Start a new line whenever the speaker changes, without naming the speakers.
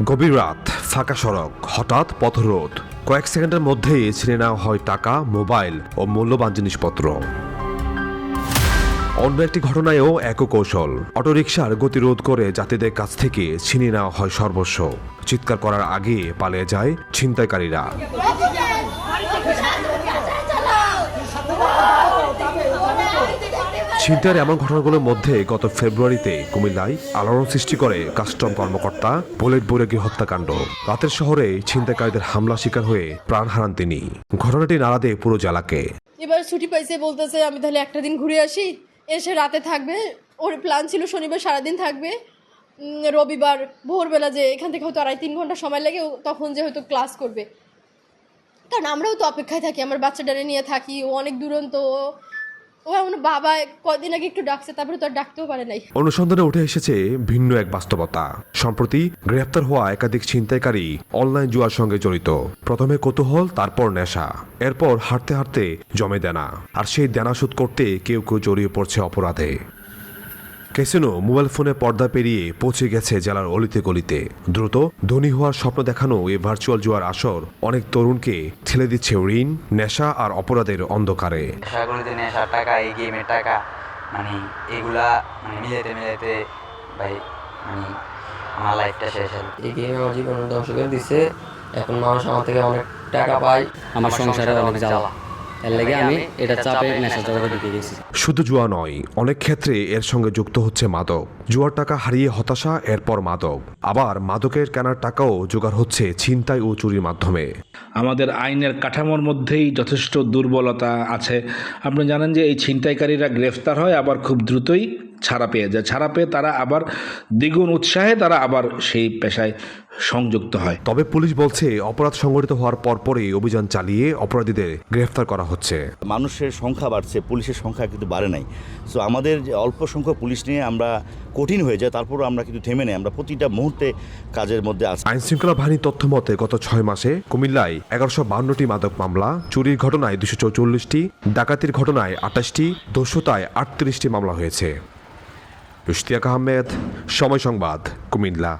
গভীর রাত, ফাঁকা সড়ক, হঠাৎ পথরোধ। কয়েক সেকেন্ডের মধ্যেই ছিনে নেওয়া হয় টাকা, মোবাইল ও মূল্যবান জিনিসপত্র। অন্য একটি ঘটনায়ও একই কৌশল। অটোরিকশার গতিরোধ করে যাত্রীদের কাছ থেকে ছিনিয়ে নেওয়া হয় সর্বস্ব। চিৎকার করার আগে পালিয়ে যায় ছিনতাইকারীরা। ছিনতাইয়ের এমন ঘটনাগুলোর মধ্যে গত ফেব্রুয়ারিতে কুমিল্লায় আলোড়ন সৃষ্টি করে কাস্টম কর্মকর্তা বুলেট বুরেগি হত্যাকাণ্ড। রাতের শহরে ছিনতাইকারীদের হামলা শিকার হয়ে প্রাণ হারান তিনি। ঘটনাটি নাড়া দেয় পুরো জেলাকে।
এবার ছুটি পাইছে, বলতেছে আমি তাহলে একটা দিন ঘুরে আসি, এসে রাতে থাকবে। ওর প্ল্যান ছিল শনিবার সারাদিন থাকবে, রবিবার ভোরবেলা যে এখান থেকে হয়তো 2.5-3 ঘন্টা সময় লাগে, তখন যে হয়তো ক্লাস করবে। কারণ আমরাও তো অপেক্ষায় থাকি, আমার বাচ্চাটারে নিয়ে থাকি, ও অনেক দুরন্ত। ও আমার বাবা কদিন আগে একটু ডাকছে, তারপরে তো আর ডাকতেও পারে নাই।
অনুসন্ধানে উঠে এসেছে ভিন্ন এক বাস্তবতা। সম্প্রতি গ্রেপ্তার হওয়া একাধিক ছিনতাইকারী অনলাইন জুয়ার সঙ্গে জড়িত। প্রথমে কৌতূহল, তারপর নেশা, এরপর হাঁটতে হাঁটতে জমে দেনা। আর সেই দেনা শোধ করতে কেউ কেউ জড়িয়ে পড়ছে অপরাধে। ক্যাসিনো, মোবাইল ফোনে পর্দা পেরিয়ে পৌঁছে গেছে জেলার অলিতে গলিতে। দ্রুত ধনী হওয়ার স্বপ্ন দেখানো এই ভার্চুয়াল জুয়ার আসর অনেক তরুণকে ঠেলে দিচ্ছে ঋণ, নেশা আর অপরাধের অন্ধকারে।
নেশাগুলিতে নেশার টাকা, এই গেমের টাকা, মানে এগুলা মিলাইতে মিলাইতে ভাই আমার লাইফটা শেষ হল।
এই গেম আমার জীবন ধ্বংস করে দিছে। এখন মানুষ আমার থেকে অনেক টাকা পায়,
আমার সংসারে অনেক জ্বালা। এর লাগে আমি এটা চাপে নেশা জগতে ঢুকে গেছি।
শুধু জুয়া নয়, অনেক ক্ষেত্রে এর সঙ্গে যুক্ত হচ্ছে মাদক। জুয়ার টাকা হারিয়ে হতাশা, এরপর মাদক। আবার মাদকের কেনার টাকাও জোগাড় হচ্ছে ছিনতাই ও চুরির মাধ্যমে।
আমাদের আইনের কাঠামোর মধ্যেই যথেষ্ট দুর্বলতা আছে। আপনি জানেন যে এই ছিনতাইকারীরা গ্রেফতার হয়, আবার খুব দ্রুতই ছাড়া পেয়ে যায়। ছাড়া পেয়ে তারা আবার দ্বিগুণ উৎসাহে তারা আবার সেই পেশায় সংযুক্ত হয়।
তবে পুলিশ বলছে অপরাধ সংঘটিত হওয়ার পরপরই অভিযান চালিয়ে অপরাধীদের গ্রেফতার করা হচ্ছে।
মানুষের সংখ্যা বাড়ছে, পুলিশের সংখ্যা কিন্তু বাড়ে নাই। সো আমাদের যে অল্প সংখ্যক পুলিশ নিয়ে আমরা কঠিন হয়ে যায়, তারপরও আমরা কিন্তু থেমে নেই। আমরা প্রতিটা মুহূর্তে কাজের মধ্যে আছি।
আইন শৃঙ্খলা বাহিনীর তথ্য মতে গত 6 মাসে কুমিল্লায় 1152টি মাদক মামলা, চুরির ঘটনায় 244টি, ডাকাতির ঘটনায় 28টি, দস্যুতায় 38টি মামলা হয়েছে। ইশতিয়াক আহমেদ, সময় সংবাদ, কুমিল্লা।